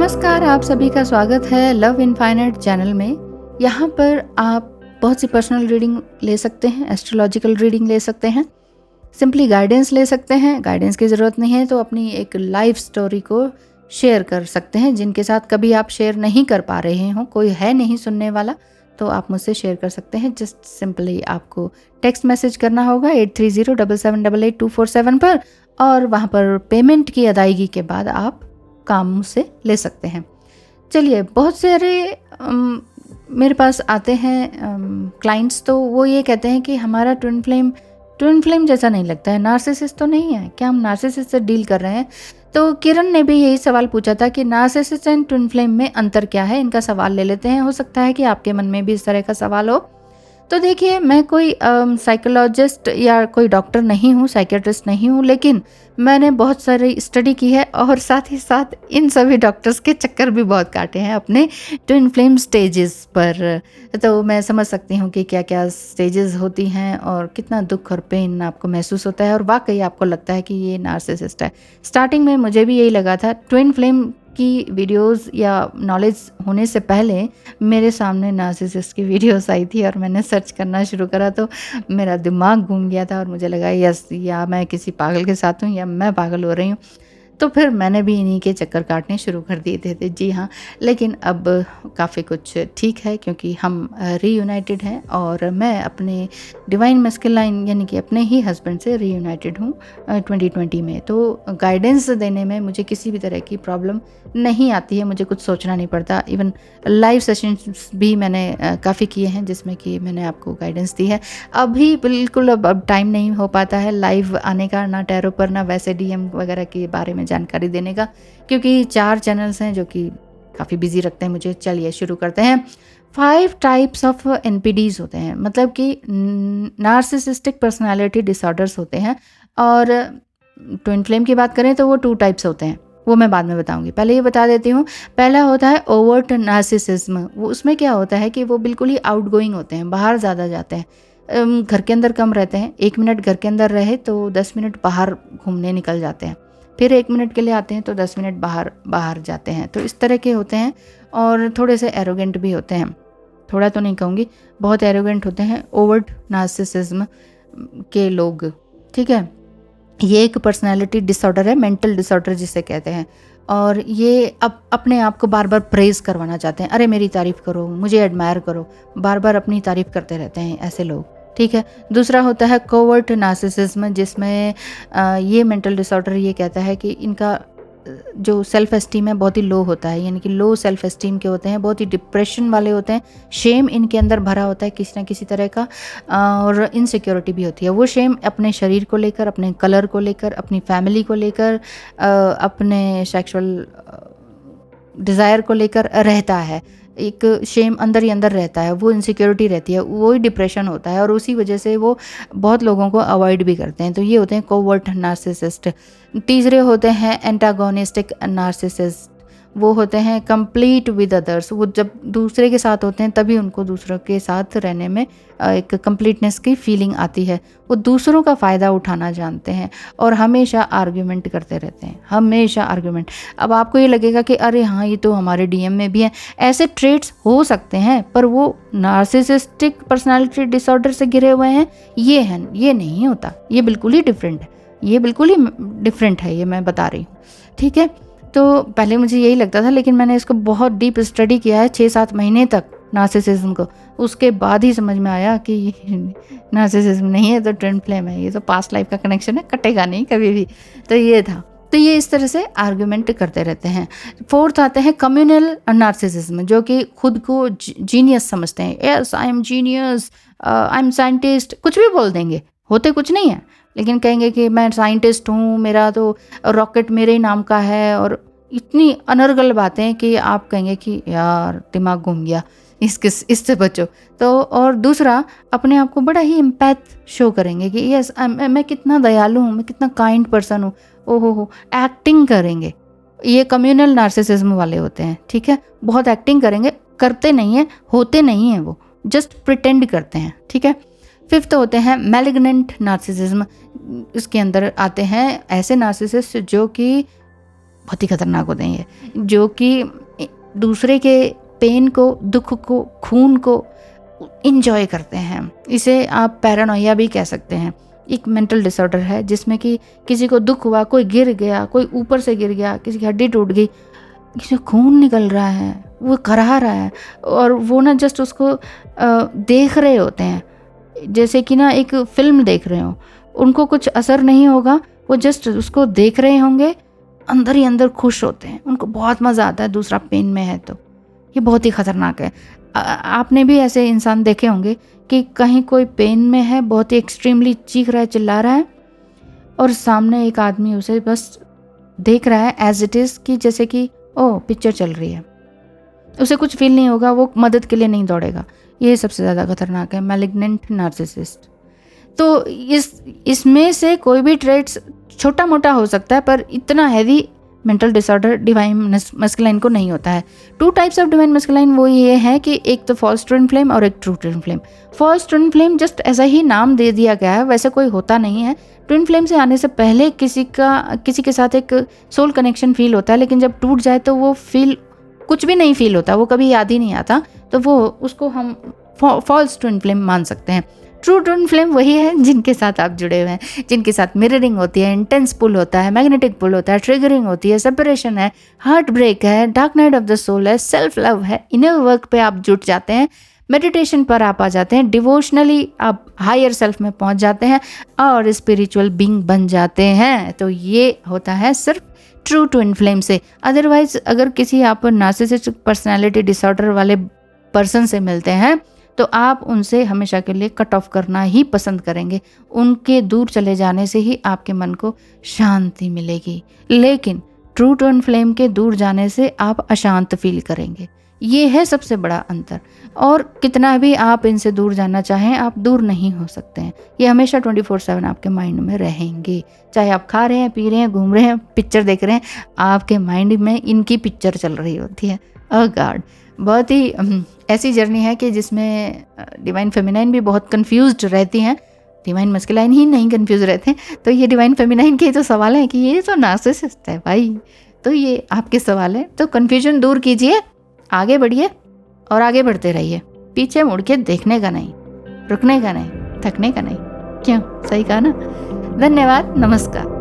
नमस्कार, आप सभी का स्वागत है लव इनफाइनाइट चैनल में। यहाँ पर आप बहुत सी पर्सनल रीडिंग ले सकते हैं, एस्ट्रोलॉजिकल रीडिंग ले सकते हैं, सिंपली गाइडेंस ले सकते हैं। गाइडेंस की ज़रूरत नहीं है तो अपनी एक लाइफ स्टोरी को शेयर कर सकते हैं। जिनके साथ कभी आप शेयर नहीं कर पा रहे हों, कोई है नहीं सुनने वाला, तो आप मुझसे शेयर कर सकते हैं। जस्ट सिंपली आपको टेक्स्ट मैसेज करना होगा 8307788247 पर, और वहाँ पर पेमेंट की अदायगी के बाद आप काम से ले सकते हैं। चलिए, बहुत सारे मेरे पास आते हैं क्लाइंट्स, तो वो ये कहते हैं कि हमारा ट्विन फ्लेम जैसा नहीं लगता है, नार्सिसिस्ट तो नहीं है क्या, हम नार्सिसिस्ट से डील कर रहे हैं। तो किरण ने भी यही सवाल पूछा था कि नार्सिसिस्ट एंड ट्विन फ्लेम में अंतर क्या है। इनका सवाल ले लेते हैं, हो सकता है कि आपके मन में भी इस तरह का सवाल हो। तो देखिए, मैं कोई साइकोलॉजिस्ट या कोई डॉक्टर नहीं हूँ, साइकियाट्रिस्ट नहीं हूँ, लेकिन मैंने बहुत सारी स्टडी की है और साथ ही साथ इन सभी डॉक्टर्स के चक्कर भी बहुत काटे हैं अपने ट्विन फ्लेम स्टेजेस पर। तो मैं समझ सकती हूँ कि क्या क्या स्टेजेस होती हैं और कितना दुख और पेन आपको महसूस होता है, और वाकई आपको लगता है कि ये नार्सिसिस्ट है। स्टार्टिंग में मुझे भी यही लगा था। ट्विन फ्लेम की वीडियोस या नॉलेज होने से पहले मेरे सामने नार्सिसिस्ट की वीडियोस आई थी और मैंने सर्च करना शुरू करा, तो मेरा दिमाग घूम गया था और मुझे लगा यस, या मैं किसी पागल के साथ हूँ या मैं पागल हो रही हूँ। तो फिर मैंने भी इन्हीं के चक्कर काटने शुरू कर दिए थे। जी हाँ, लेकिन अब काफ़ी कुछ ठीक है क्योंकि हम रीयूनाइटेड हैं और मैं अपने डिवाइन मैस्कुलिन लाइन यानी कि अपने ही हस्बैंड से रीयूनाइटेड हूँ 2020 में। तो गाइडेंस देने में मुझे किसी भी तरह की प्रॉब्लम नहीं आती है, मुझे कुछ सोचना नहीं पड़ता। इवन लाइव सेशंस भी मैंने काफ़ी किए हैं जिसमें कि मैंने आपको गाइडेंस दी है। अभी बिल्कुल अब टाइम नहीं हो पाता है लाइव आने का, ना टैरो पर, ना वैसे डीएम वगैरह के बारे में जानकारी देने का, क्योंकि 4 चैनल्स हैं जो कि काफ़ी बिजी रखते हैं मुझे। चलिए शुरू करते हैं। 5 टाइप्स ऑफ एनपीडीज होते हैं, मतलब कि नार्सिसिस्टिक पर्सनालिटी डिसऑर्डर्स होते हैं। और ट्विन फ्लेम की बात करें तो वो 2 टाइप्स होते हैं, वो मैं बाद में बताऊंगी। पहले ये बता देती हूँ। पहला होता है ओवर्ट नार्सिसिज्म। वो उसमें क्या होता है कि वो बिल्कुल ही आउटगोइंग होते हैं, बाहर ज़्यादा जाते हैं, घर के अंदर कम रहते हैं। 1 मिनट घर के अंदर रहे तो 10 मिनट बाहर घूमने निकल जाते हैं, फिर 1 मिनट के लिए आते हैं तो 10 मिनट बाहर जाते हैं। तो इस तरह के होते हैं और थोड़े से एरोगेंट भी होते हैं। थोड़ा तो नहीं कहूँगी, बहुत एरोगेंट होते हैं ओवर्ट नार्सिसिज्म के लोग, ठीक है। ये एक पर्सनालिटी डिसऑर्डर है, मेंटल डिसऑर्डर जिसे कहते हैं। और ये अपने आप को बार बार प्रेज करवाना चाहते हैं, अरे मेरी तारीफ़ करो, मुझे एडमायर करो, बार बार अपनी तारीफ़ करते रहते हैं ऐसे लोग, ठीक है। दूसरा होता है कोवर्ट नार्सिसिज्म, जिसमें ये मेंटल डिसऑर्डर ये कहता है कि इनका जो सेल्फ एस्टीम है बहुत ही लो होता है, यानी कि लो सेल्फ एस्टीम के होते हैं, बहुत ही डिप्रेशन वाले होते हैं। शेम इनके अंदर भरा होता है किसी ना किसी तरह का, और इनसिक्योरिटी भी होती है। वो शेम अपने शरीर को लेकर, अपने कलर को लेकर, अपनी फैमिली को लेकर, अपने सेक्सुअल डिज़ायर को लेकर रहता है। एक शेम अंदर ही अंदर रहता है, वो इनसिक्योरिटी रहती है, वो ही डिप्रेशन होता है, और उसी वजह से वो बहुत लोगों को अवॉइड भी करते हैं। तो ये होते हैं कोवर्ट नार्सिसिस्ट। तीसरे होते हैं एंटागोनिस्टिक नार्सिसिस्ट। वो होते हैं कंप्लीट विद अदर्स। वो जब दूसरे के साथ होते हैं तभी उनको दूसरों के साथ रहने में एक कंप्लीटनेस की फीलिंग आती है। वो दूसरों का फ़ायदा उठाना जानते हैं और हमेशा आर्ग्यूमेंट करते रहते हैं, हमेशा आर्ग्यूमेंट। अब आपको ये लगेगा कि अरे हाँ, ये तो हमारे डीएम में भी है। ऐसे ट्रेट्स हो सकते हैं, पर वो नार्सिसिस्टिक पर्सनालिटी डिसऑर्डर से घिरे हुए हैं, ये है, ये नहीं होता। ये बिल्कुल ही डिफरेंट है, ये बिल्कुल ही डिफरेंट है, ये मैं बता रही हूँ, ठीक है। तो पहले मुझे यही लगता था, लेकिन मैंने इसको बहुत डीप स्टडी किया है 6-7 महीने तक नार्सिसिज्म को। उसके बाद ही समझ में आया कि नार्सिसिज्म नहीं है तो ट्विन फ्लेम है, ये तो पास्ट लाइफ का कनेक्शन है, कटेगा नहीं कभी भी। तो ये था। तो ये इस तरह से आर्गुमेंट करते रहते हैं। 4th आते हैं कम्युनल नार्सिसिज्म, जो कि खुद को जीनियस समझते हैं। Yes, I am genius, I am scientist, कुछ भी बोल देंगे, होते कुछ नहीं है, लेकिन कहेंगे कि मैं साइंटिस्ट हूँ, मेरा तो रॉकेट मेरे ही नाम का है, और इतनी अनर्गल बातें कि आप कहेंगे कि यार दिमाग घूम गया, इससे बचो। तो और दूसरा, अपने आप को बड़ा ही एम्पैथ शो करेंगे कि यस, मैं कितना दयालु हूँ, मैं कितना काइंड पर्सन हूँ, ओहो हो, एक्टिंग करेंगे। ये कम्युनल नार्सिसिज्म वाले होते हैं, ठीक है। बहुत एक्टिंग करेंगे, करते नहीं हैं, होते नहीं हैं, वो जस्ट प्रिटेंड करते हैं, ठीक है। 5th होते हैं मैलिग्नेंट नार्सिसिज्म। इसके अंदर आते हैं ऐसे नार्सिसिस्ट जो कि बहुत ही खतरनाक होते हैं ये, जो कि दूसरे के पेन को, दुख को, खून को इंजॉय करते हैं। इसे आप पैरानोया भी कह सकते हैं। एक मेंटल डिसऑर्डर है जिसमें कि किसी को दुख हुआ, कोई गिर गया, कोई ऊपर से गिर गया, किसी की हड्डी टूट गई, किसी खून निकल रहा है, वो कराह रहा है, और वो ना जस्ट उसको देख रहे होते हैं, जैसे कि ना एक फिल्म देख रहे हो। उनको कुछ असर नहीं होगा, वो जस्ट उसको देख रहे होंगे, अंदर ही अंदर खुश होते हैं, उनको बहुत मज़ा आता है दूसरा पेन में है तो। ये बहुत ही ख़तरनाक है। आपने भी ऐसे इंसान देखे होंगे कि कहीं कोई पेन में है, बहुत ही एक्सट्रीमली चीख रहा है, चिल्ला रहा है, और सामने एक आदमी उसे बस देख रहा है एज इट इज़, कि जैसे कि ओह पिक्चर चल रही है, उसे कुछ फील नहीं होगा, वो मदद के लिए नहीं दौड़ेगा। ये सबसे ज़्यादा खतरनाक है, मैलिग्नेंट नार्सिसिस्ट। तो इसमें से कोई भी ट्रेट्स छोटा मोटा हो सकता है, पर इतना heavy mental disorder divine masculine को नहीं होता है। 2 टाइप्स ऑफ डिवाइन मस्कुलाइन वो ये है कि एक तो फॉल्स ट्विन फ्लेम और एक true twin flame. False twin flame just ऐसा ही नाम दे दिया गया है, वैसे कोई होता नहीं है। ट्विन फ्लेम से आने से पहले किसी के साथ एक सोल कनेक्शन फील होता है, लेकिन जब टूट जाए तो वो फील कुछ भी नहीं फील होता, वो कभी याद ही नहीं आता, तो वो उसको हम फॉल्स ट्विन फ्लेम मान सकते हैं। ट्रू ट्विन फ्लेम वही है जिनके साथ आप जुड़े हुए हैं, जिनके साथ मिररिंग होती है, इंटेंस पुल होता है, मैग्नेटिक पुल होता है, ट्रिगरिंग होती है, सेपरेशन है, हार्ट ब्रेक है, dark night of the soul है, सेल्फ लव है, इनर वर्क पे आप जुट जाते हैं, मेडिटेशन पर आप आ जाते हैं, डिवोशनली आप हायर सेल्फ में पहुंच जाते हैं और स्पिरिचुअल बीइंग बन जाते हैं। तो ये होता है सिर्फ ट्रू ट्विन फ्लेम से। अदरवाइज अगर किसी आप नार्सिसिस्टिक पर्सनालिटी डिसऑर्डर वाले पर्सन से मिलते हैं तो आप उनसे हमेशा के लिए कट ऑफ करना ही पसंद करेंगे। उनके दूर चले जाने से ही आपके मन को शांति मिलेगी, लेकिन ट्रू ट्विन फ्लेम के दूर जाने से आप अशांत फील करेंगे। ये है सबसे बड़ा अंतर। और कितना भी आप इनसे दूर जाना चाहें, आप दूर नहीं हो सकते हैं। ये हमेशा 24/7 आपके माइंड में रहेंगे। चाहे आप खा रहे हैं, पी रहे हैं, घूम रहे हैं, पिक्चर देख रहे हैं, आपके माइंड में इनकी पिक्चर चल रही होती है। ओह गॉड, बहुत ही ऐसी जर्नी है कि जिसमें डिवाइन फेमिनाइन भी बहुत कंफ्यूज्ड रहती हैं, डिवाइन मस्कुलाइन ही नहीं कंफ्यूज रहते हैं। तो ये डिवाइन फेमिनाइन के तो सवाल है कि ये तो नार्सिसिस्ट है भाई, तो ये आपके सवाल है। तो कन्फ्यूजन दूर कीजिए, आगे बढ़िए और आगे बढ़ते रहिए, पीछे मुड़ के देखने का नहीं, रुकने का नहीं, थकने का नहीं। क्यों, सही कहा ना। धन्यवाद, नमस्कार।